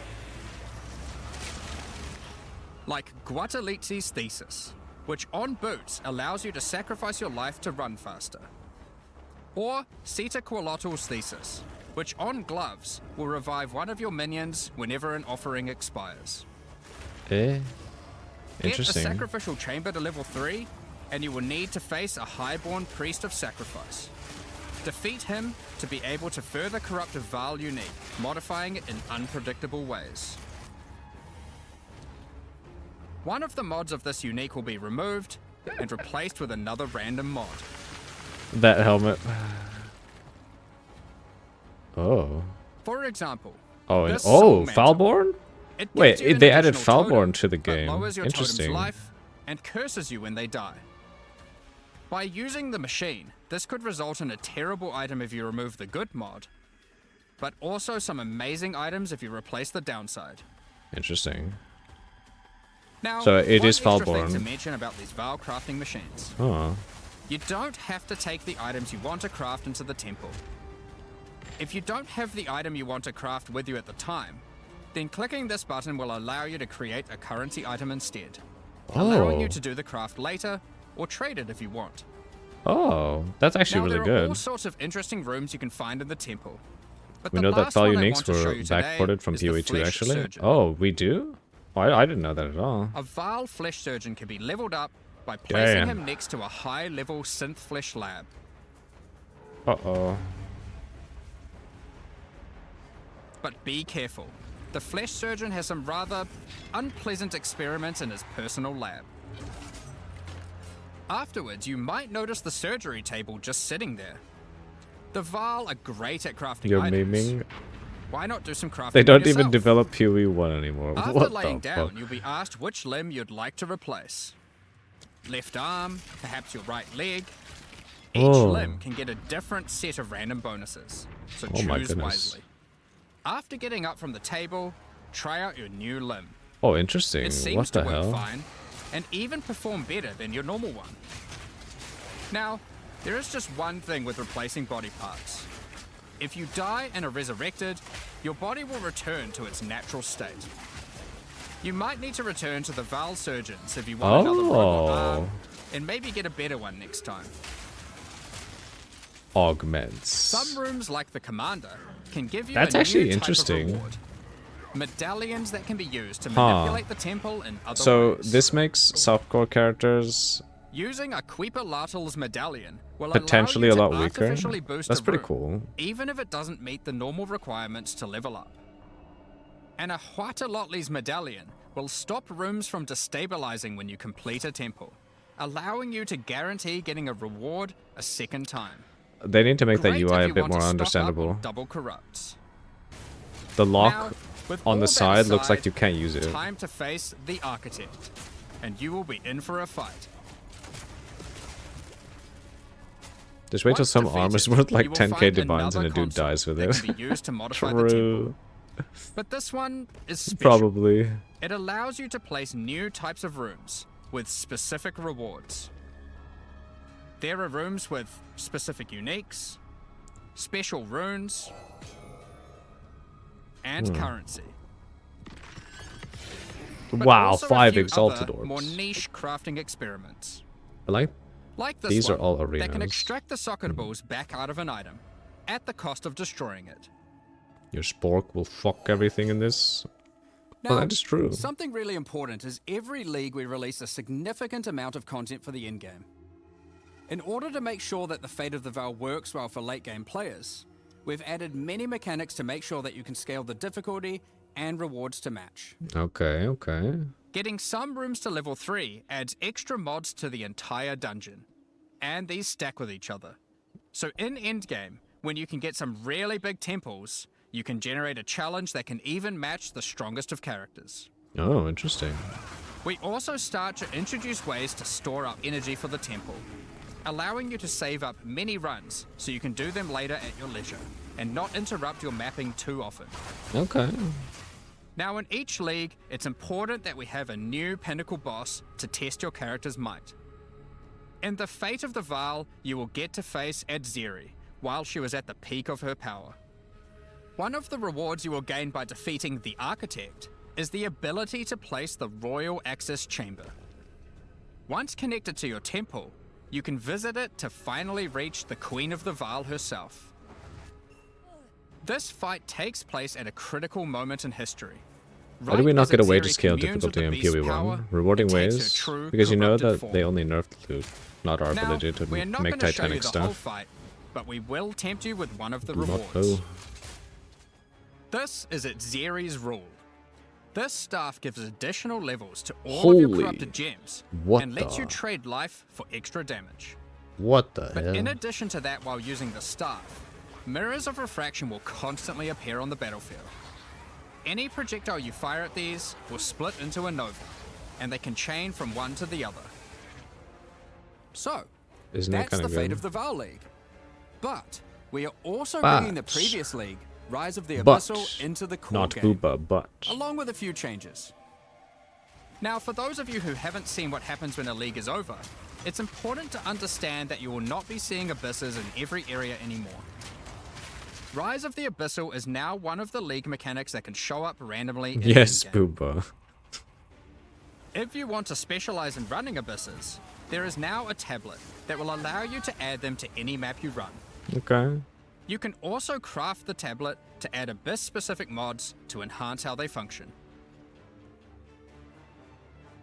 Like Guatalitzi's Thesis, which on boots allows you to sacrifice your life to run faster. Or Sita Qualotl's Thesis, which on gloves will revive one of your minions whenever an offering expires. Eh. Get a Interesting. sacrificial chamber to level 3, and you will need to face a highborn priest of sacrifice. Defeat him to be able to further corrupt a Vaal unique, modifying it in unpredictable ways. One of the mods of this unique will be removed and replaced with another random mod. That helmet. Oh. For example, Oh, and this soul mantle. Falborn? It Wait, gives you an they added additional Falborn totem, to the but game. lowers your totem's Interesting. life and curses you when they die. By using the machine, this could result in a terrible item if you remove the good mod, but also some amazing items if you replace the downside. Interesting. Now, So it one is extra thing Falborn. to mention about these Val crafting machines. Oh. You don't have to take the items you want to craft into the temple. If you don't have the item you want to craft with you at the time, then clicking this button will allow you to create a currency item instead, allowing you to do the craft later or trade it if you want. Oh, that's actually Now, really there are all good. sorts of interesting rooms you can find in the temple. But We the know that last Val one I Uniques want to show were you today backported from is the PoE 2 Flesh actually. Surgeon. Oh, we do? Oh, I didn't know that at all. A Val Flesh Surgeon can be leveled up by placing Damn. him next to a high-level synth flesh lab. Uh-oh. But be careful. The Flesh Surgeon has some rather unpleasant experiments in his personal lab. Afterwards, you might notice the surgery table just sitting there. The Val are great at crafting You're items. memeing? Why not do some crafting They don't by even yourself? develop PoE 1 anymore. After What laying the down, fuck? you'll be asked which limb you'd like to replace. Left arm, perhaps your right leg. Each Oh. limb can get a different set of random bonuses, so Oh my choose goodness. wisely. After getting up from the table, try out your new limb. Oh, interesting. It seems What to the work hell? fine, and even perform better than your normal one. Now, there is just one thing with replacing body parts. If you die and are resurrected, your body will return to its natural state. You might need to return to the Val Surgeons if you want another robot arm, and maybe get a better one next time. Augments. Some rooms, like the Commander, can give you That's a actually new type of interesting. reward. Medallions that can be used to Huh. manipulate the temple in other So ways. this makes softcore characters Using a Queeper Medallion will potentially allow a you lot to weaker. artificially boost That's a pretty room, cool. even if it doesn't meet the normal requirements to level up. And a Huatalotli's Medallion will stop rooms from destabilizing when you complete a temple, allowing you to guarantee getting a reward a second time. They need to make that Great UI if a you bit want to more stock up understandable. on double corrupts. The lock Now, with on all the that side looks like aside, you can't use it. Time to face the Architect, and you will be in for a fight. Just wait till Once some defeated, armor's worth you like will 10k find divines and a another dude dies with console it. that can be used to modify the temple. True. But this one is special. Probably. It allows you to place new types of rooms with specific rewards. There are rooms with specific uniques, special runes, and currency. But Wow, also a 5 few exalted other, more orbs. niche crafting experiments. I Like this These are one, all that can arenas. extract the socket balls back out of an item, at the cost of destroying it. Your spork will fuck everything in this. Well, that is true. Something really important is every league we release a significant amount of content for the in-game. In order to make sure that the Fate of the Val works well for late-game players, we've added many mechanics to make sure that you can scale the difficulty and rewards to match. Okay, okay. Getting some rooms to level 3 adds extra mods to the entire dungeon, and these stack with each other. So in endgame, when you can get some really big temples, you can generate a challenge that can even match the strongest of characters. Oh, interesting. We also start to introduce ways to store up energy for the temple, allowing you to save up many runs so you can do them later at your leisure, and not interrupt your mapping too often. Okay. Now in each league, it's important that we have a new pinnacle boss to test your character's might. In the Fate of the Val, you will get to face Adzeri while she was at the peak of her power. One of the rewards you will gain by defeating the Architect is the ability to place the Royal Access Chamber. Once connected to your temple, you can visit it to finally reach the Queen of the Val herself. This fight takes place at a critical moment in history. Why do we not as get a way to Adzeri scale communes with difficulty the in beast's PoE power, 1? Rewarding it takes her ways? true Because you know corrupted that they form. only nerfed loot, not our Now, ability to we're not make going to show you Titanic the whole stuff. fight, but we will tempt you with one of the Do not rewards. know. This is Adzeri's rule. This staff gives additional levels to all of your Holy- corrupted gems what and lets the- you trade life for extra damage. What the But hell? in addition to that, while using the staff, mirrors of refraction will constantly appear on the battlefield. Any projectile you fire at these will split into a nova, and they can chain from one to the other. So, Isn't that that's kind the of Fate good? of the Val League. But we are also But- bringing the previous league, Rise of the But Abyssal into the core not game, Booba, but along with a few changes. Now, for those of you who haven't seen what happens when a league is over, it's important to understand that you will not be seeing abysses in every area anymore. Rise of the Abyssal is now one of the league mechanics that can show up randomly in yes, in-game. Booba. If you want to specialize in running abysses, there is now a tablet that will allow you to add them to any map you run. Okay. You can also craft the tablet to add abyss-specific mods to enhance how they function.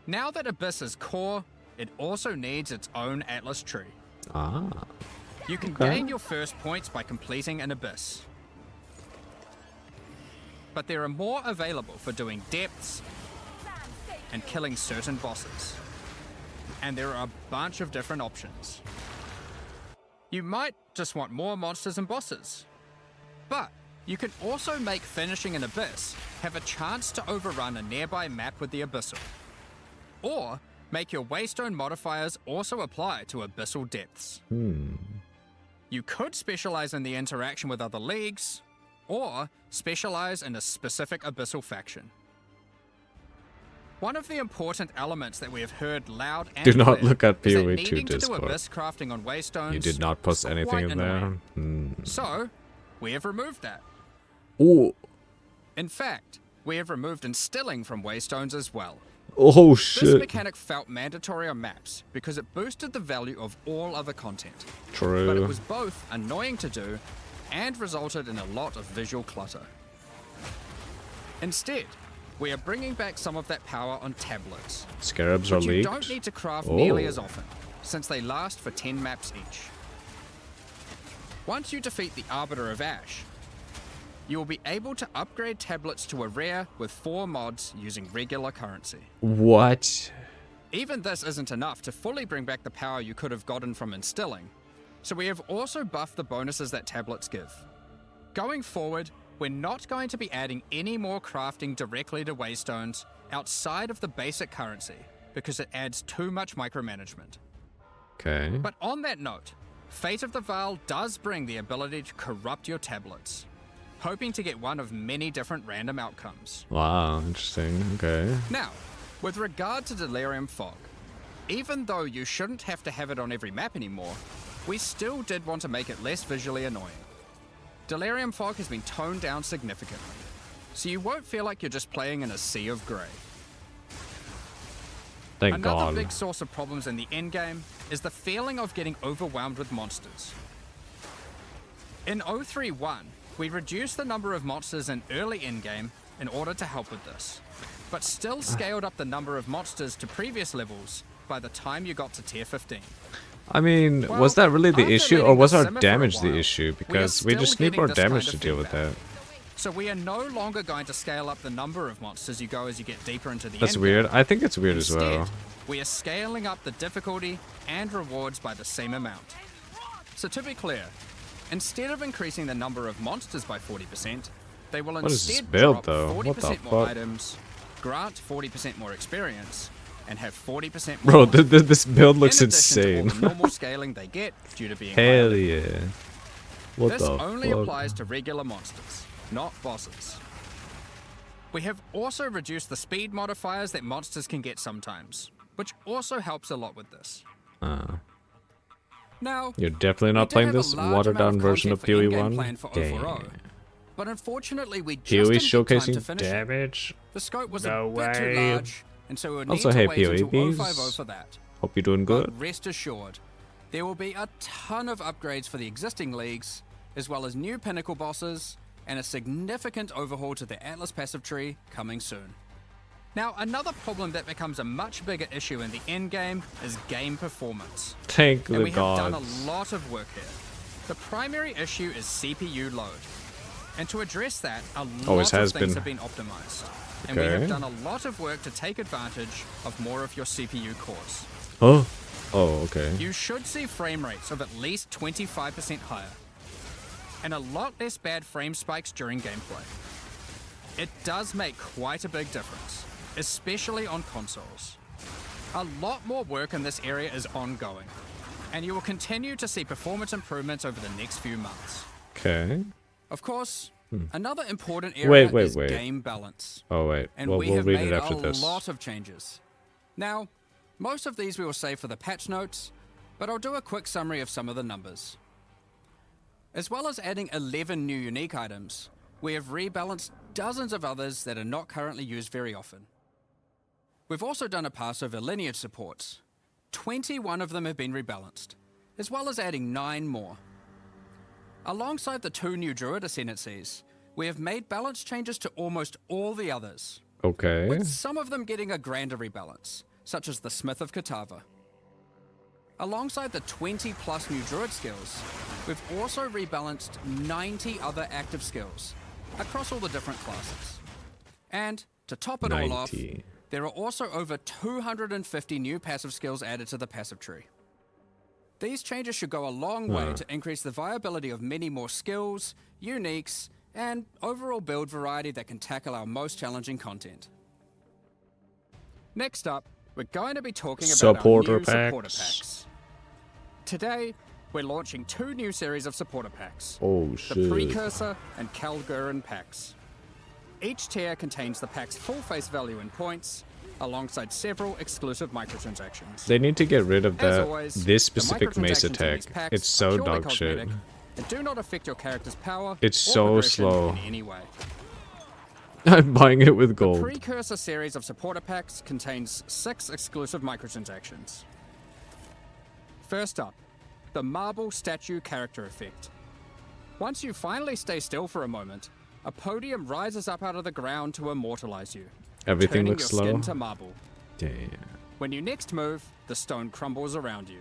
Now that Abyss is core, it also needs its own Atlas tree. Ah. You can Okay. gain your first points by completing an Abyss. But there are more available for doing depths and killing certain bosses. And there are a bunch of different options. You might just want more monsters and bosses. But you can also make finishing an Abyss have a chance to overrun a nearby map with the Abyssal. Or make your Waystone modifiers also apply to Abyssal depths. You could specialize in the interaction with other leagues, or specialize in a specific Abyssal faction. One of the important elements that we have heard loud and Do not clear look at is that PoE 2 needing to do Discord. Abyss crafting on Waystones You did not post is anything quite in there. annoying. So, we have removed that. Oh. In fact, we have removed instilling from Waystones as well. Oh This shit. mechanic felt mandatory on maps because it boosted the value of all other content. True. But it was both annoying to do and resulted in a lot of visual clutter. Instead, we are bringing back some of that power on tablets. Scarabs are But you leaked. don't need to craft nearly Oh. as often, since they last for 10 maps each. Once you defeat the Arbiter of Ash, you will be able to upgrade tablets to a rare with 4 mods using regular currency. What? Even this isn't enough to fully bring back the power you could have gotten from instilling, so we have also buffed the bonuses that tablets give. Going forward, we're not going to be adding any more crafting directly to Waystones outside of the basic currency, because it adds too much micromanagement. Okay. But on that note, Fate of the Veil does bring the ability to corrupt your tablets, hoping to get one of many different random outcomes. Wow, interesting. Okay. Now, with regard to Delirium Fog, even though you shouldn't have to have it on every map anymore, we still did want to make it less visually annoying. Delirium Fog has been toned down significantly, so you won't feel like you're just playing in a sea of grey. Thank Another God. big source of problems in the endgame is the feeling of getting overwhelmed with monsters. In 031, we reduced the number of monsters in early endgame in order to help with this, but still scaled up the number of monsters to previous levels by the time you got to tier 15. I mean, Well, was that really the after issue, or letting was this our simmer for a damage the while, issue? we are Because we still just need getting more this kind damage of to deal with feedback. that. So we are no longer going to scale up the number of monsters you go as you get deeper into the That's endgame. weird. I think it's weird as Instead, well. we are scaling up the difficulty and rewards by the same amount. So to be clear, instead of increasing the number of monsters by 40%, they will What is this instead build, drop though? 40% What the more fuck? items, grant 40% more experience, and have 40% more Bro, monsters. this build looks in addition to all insane. the normal scaling they get due to being Hell higher. yeah. What This the only fuck? applies to regular monsters, not bosses. We have also reduced the speed modifiers that monsters can get sometimes, which also helps a lot with this. Now, You're definitely we not did playing have a this large watered amount down version of content for PoE in-game 1? planned for Dang. 040, but unfortunately we just PoE didn't get time to showcasing finish it. damage? The scope was No a bit too way. large, and so we would need Also, to hey, wait until PoE 050 for that. Hope you're doing good. But rest assured, there will be a ton of upgrades for the existing leagues, as well as new pinnacle bosses, and a significant overhaul to the Atlas passive tree coming soon. Now, another problem that becomes a much bigger issue in the endgame is game performance. Thank And the we have done gods. a lot of work here. The primary issue is CPU load. And to address that, a Always lot has of things been. have been optimized. And we Okay. have done a lot of work to take advantage of more of your CPU cores. Oh. Oh, okay. You should see frame rates of at least 25% higher, and a lot less bad frame spikes during gameplay. It does make quite a big difference, especially on consoles. A lot more work in this area is ongoing, and you will continue to see performance improvements over the next few months. Okay. Of course, Another important area Wait, is wait. game balance. Oh wait, And we'll we have read made it after a this. lot of changes. Now, most of these we will save for the patch notes, but I'll do a quick summary of some of the numbers. As well as adding 11 new unique items, we have rebalanced dozens of others that are not currently used very often. We've also done a pass over lineage supports. 21 of them have been rebalanced, as well as adding 9 more. Alongside the 2 new Druid ascendancies, we have made balance changes to almost all the others, Okay. with some of them getting a grander rebalance, such as the Smith of Katava. Alongside the 20 plus new Druid skills, we've also rebalanced 90 other active skills across all the different classes. And to top it all off, 90. there are also over 250 new passive skills added to the passive tree. These changes should go a long way to increase the viability of many more skills, uniques, and overall build variety that can tackle our most challenging content. Next up, we're going to be talking about our new supporter packs. Today, we're launching 2 new series of supporter packs. Oh The shit. Precursor and Kalgurin packs. Each tier contains the pack's full face value in points, alongside several exclusive microtransactions. They need to get rid of As that. always, This the specific mace microtransactions in attack. these packs It's are so purely dog shit. cosmetic and do not affect your character's power It's or so progression slow. in any way. I'm buying it with The gold. Precursor series of supporter packs contains 6 exclusive microtransactions. First up, the Marble Statue Character Effect. Once you finally stay still for a moment, a podium rises up out of the ground to immortalize you, Everything turning looks your slow. skin to marble. Damn. When you next move, the stone crumbles around you.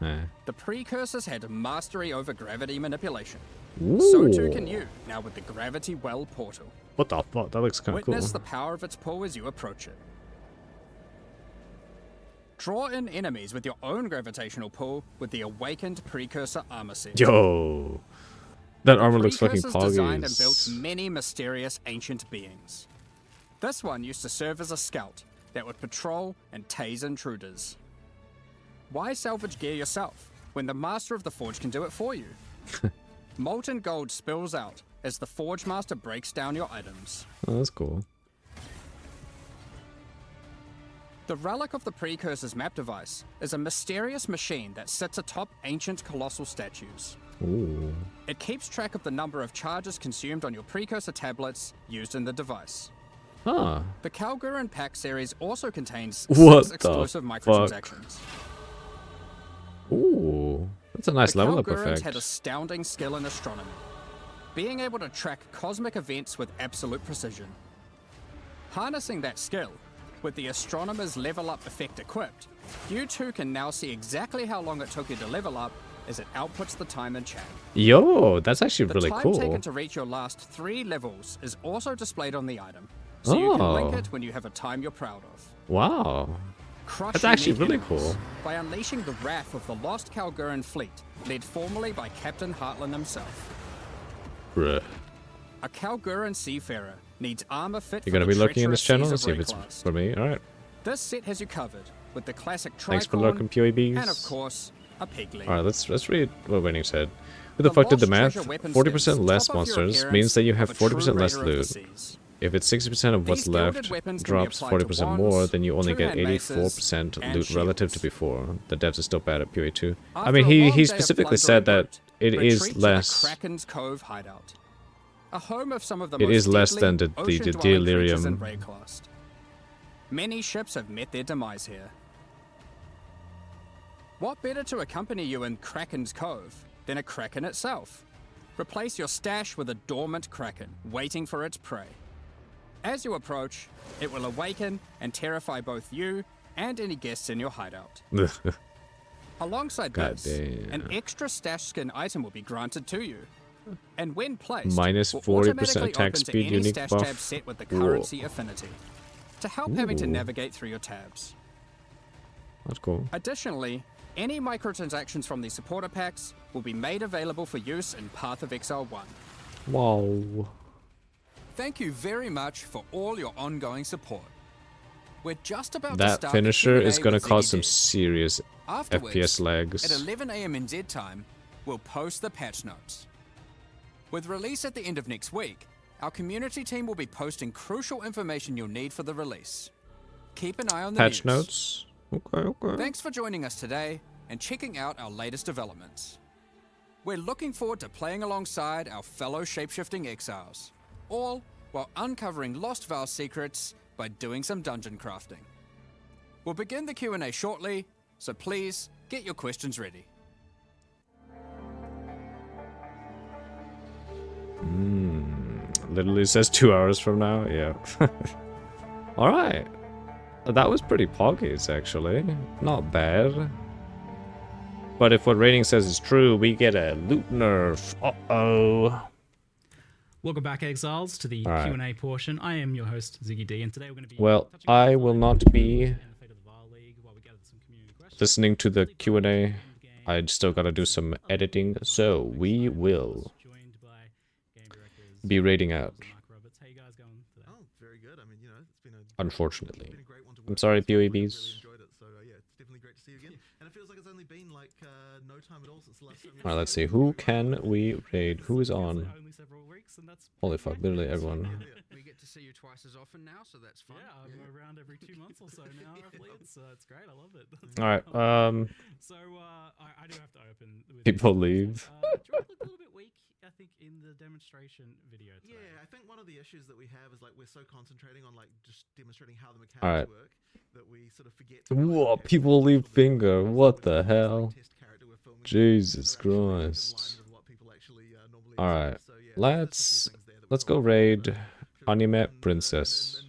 Eh. The Precursors had mastery over gravity manipulation. Ooh. So too can you, now with the Gravity Well portal. What the fuck? That looks kind of cool. Witness the power of its pull as you approach it. Draw in enemies with your own gravitational pull with the Awakened Precursor armor set. Yo. That armor looks fucking Precursors designed and built poggies. many mysterious ancient beings. This one used to serve as a scout that would patrol and tase intruders. Why salvage gear yourself when the Master of the Forge can do it for you? Molten gold spills out as the Forge Master breaks down your items. Oh, that's cool. The Relic of the Precursor's map device is a mysterious machine that sits atop ancient colossal statues. Ooh. It keeps track of the number of charges consumed on your Precursor tablets used in the device. Ah. The Kalgurin pack series also contains What 6 the exclusive fuck? microtransactions. Ooh. That's a nice The level up Kalgurins effect. had astounding skill in astronomy, being able to track cosmic events with absolute precision. Harnessing that skill, with the Astronomer's level up effect equipped, you too can now see exactly how long it took you to level up as it outputs the time in chat. Yo, that's actually The really time cool. taken to reach your last 3 levels is also displayed on the item, so you can link Oh. it when you have a time you're proud of. Wow. Crush That's actually unique really enemies cool. by unleashing the wrath of the lost Kalgurin fleet, led formerly by Captain Heartland himself. Bruh. A Kalgurin seafarer needs armor fit You're for gonna the be looking in this treacherous channel? seas Let's of see if it's Rayclast. for me. Alright. This set has you covered with the classic tricorn, Thanks for looking, PoEBs. and of course, a piglet. Alright, let's read what Winning said. Who the fuck did the lost math? treasure weapon 40% skins less top off your monsters appearance means that you have of a true 40% less raider of the loot. seas. If it's 60% of what's These gilded left weapons can be drops applied to 40% more, wands, then you only get two-hand maces, 84% and loot relative to shields. before. The devs are still bad at PoE 2. I After mean, a he long day of specifically plundering said that loot, it retreat is to the less. Kraken's Cove hideout. A home of some of the It most is less deadly than the ocean-dwelling creatures in delirium. Rayclast. Many ships have met their demise here. What better to accompany you in Kraken's Cove than a Kraken itself? Replace your stash with a dormant Kraken, waiting for its prey. As you approach, it will awaken and terrify both you and any guests in your hideout. Alongside God this, damn. an extra stash skin item will be granted to you. And when placed, Minus will 40% automatically attack open to speed any unique stash buff. tab set with the Whoa. currency affinity, to help having to Ooh. navigate through your tabs. That's cool. Additionally, any microtransactions from these supporter packs will be made available for use in Path of Exile 1. Wow. Thank you very much for all your ongoing support. We're just about to That start finisher the is Q&A gonna with cause some ZD. serious Afterwards, FPS at lags. 11 AM NZ time, we'll post the patch notes. With release at the end of next week, our community team will be posting crucial information you'll need for the release. Keep an eye on the Patch news. notes. Okay. Thanks for joining us today and checking out our latest developments. We're looking forward to playing alongside our fellow shapeshifting exiles, all while uncovering Lost Val secrets by doing some dungeon crafting. We'll begin the Q&A shortly, so please get your questions ready. Literally says 2 hours from now. Yeah. All right. That was pretty poggies, actually. Not bad. But if what rating says is true, we get a loot nerf. Uh-oh. Welcome back, Exiles, to the Alright. Q&A portion. I am your host, Ziggy D, and today we're going to be Well, touching on I the will design not and be the fate of the VAR League while we gather some community questions. listening to the Q&A. Endgame, I'd still gotta do some editing, so we will joined by game directors be rating out, Mark Roberts. How you guys going today? Oh, very good. I mean, you know, it's been a unfortunately. been a great one to I'm work sorry, with, so I PoEBs. really enjoyed it. So yeah, it's definitely great to see you again. And it feels like it's only been like no time at all since the last time. Alright, let's see. Who can we raid? Who is on? Only several weeks, and that's Holy pretty fuck, great. literally everyone. We get to see you twice as often now, so that's fun. Yeah, I'm around every 2 months or so now, roughly. It's great. I love it. Alright, So I do have to open. With people leave. George looked a little bit weak, I think, in the demonstration video today. Yeah, I think one of the issues that we have is like we're so concentrating on like just demonstrating how the mechanics Alright. work that we sort of forget. Whoa, people leave finger. What the hell? Jesus Christ. Alright, let's go raid Anime Princess.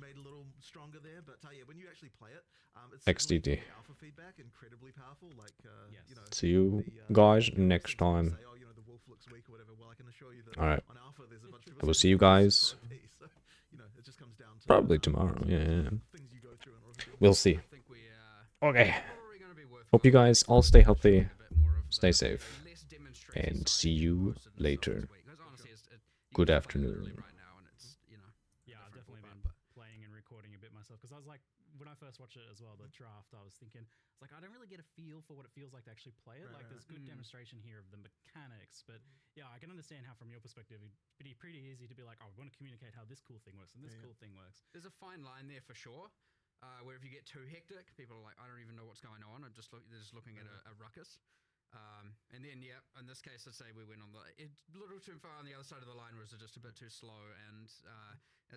XDD. See you guys next time. Alright. I will see you guys probably tomorrow. Yeah. We'll see. Okay. Hope you guys all stay healthy, stay safe, and see you later. Good afternoon. Yeah, I've definitely been playing and recording a bit myself because I was like, when I first watched it as well, the draft, I was thinking, it's like I don't really get a feel for what it feels like to actually play it. Like, there's good demonstration here of the mechanics, but yeah, I can understand how from your perspective it'd be pretty easy to be like, oh, we want to communicate how this cool thing works and this cool thing works. There's a fine line there for sure, where if you get too hectic, people are like, I don't even know what's going on. They're just looking at a ruckus. And then, yeah, in this case, I'd say we went on a little too far on the other side of the line, where it was just a bit too slow. And as